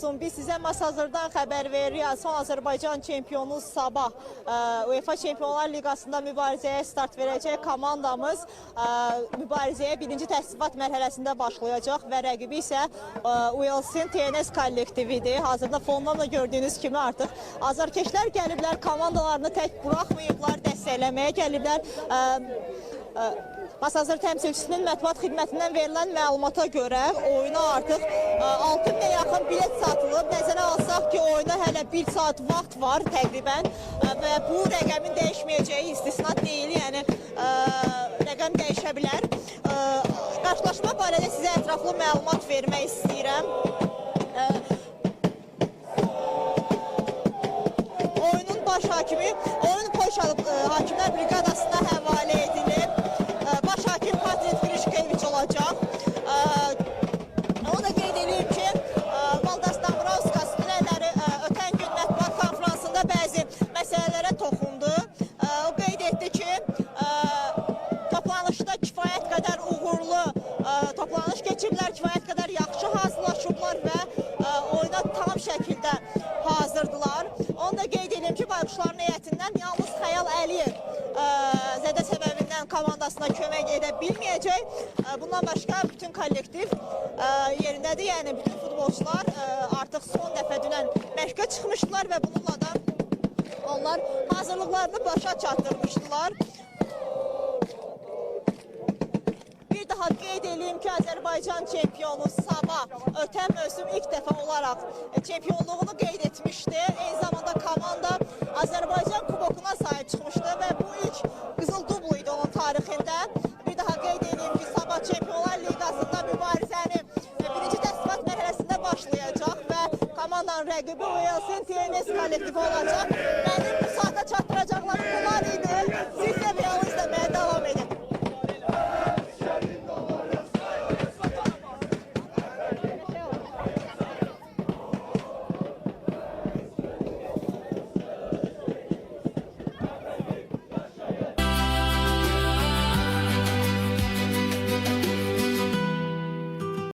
olsun. Biz sizə Masazırdan xəbər veririk. Son Azərbaycan çempionu sabah UEFA Çempionlar Liqasında mübarizəyə start verəcək komandamız mübarizəyə birinci təsnifat mərhələsində başlayacaq və rəqibi isə Uelsin TNS kollektividir. Hazırda fondan da gördüyünüz kimi artıq azarkeşlər gəliblər, komandalarını tək buraxmayıblar, dəstəkləməyə gəliblər. Masazır təmsilçisinin mətbuat xidmətindən verilən məlumata görə oyuna artıq 6000-ə yaxın bilet satılıb. Nəzərə alsaq ki, oyuna hələ 1 saat vaxt var təqribən və bu rəqəmin dəyişməyəcəyi istisna deyil, yəni rəqəm dəyişə bilər. Qarşılaşma barədə sizə ətraflı məlumat vermək istəyirəm. Oyunun baş hakimi, oyun Polşa Hakimlər Briqadasına həvalə edilib. Baş hakim Patrik Grishkeviç olacaq. Onu da qeyd edeyim ki, Valdas Dambrauskas dünənləri ötən gün mətbuat konferansında bəzi məsələlərə toxundu. O qeyd etdi ki, toplanışda kifayət qədər uğurlu toplanış keçiriblər, kifayət qədər yaxşı hazırlaşıblar və oyuna tam şəkildə hazırdılar. Onu da qeyd edeyim ki, bayquşların heyətindən yalnız Xəyal Əliyev zədə səbəbindən komandasına kömək edə bilməyəcək. Bundan başqa bütün kollektiv yerindədir, yəni bütün futbolçular artıq son dəfə dünən məşqə çıxmışdılar və bununla da onlar hazırlıqlarını başa çatdırmışdılar. Bir daha qeyd edeyim ki, Azərbaycan çempionu sabah ötən mövsüm ilk dəfə olaraq çempionluğunu qeyd etmişdi. Eyni zamanda komanda Azərbaycan kubokuna sahib çıxmışdı və bu ilk qızıl dublu idi onun tarixində. Bir daha qeyd edeyim ki, sabah Çempionlar Liqasında mübarizəni birinci təsnifat mərhələsində başlayacaq və komandanın rəqibi Uelsin TNS kollektivi olacaq.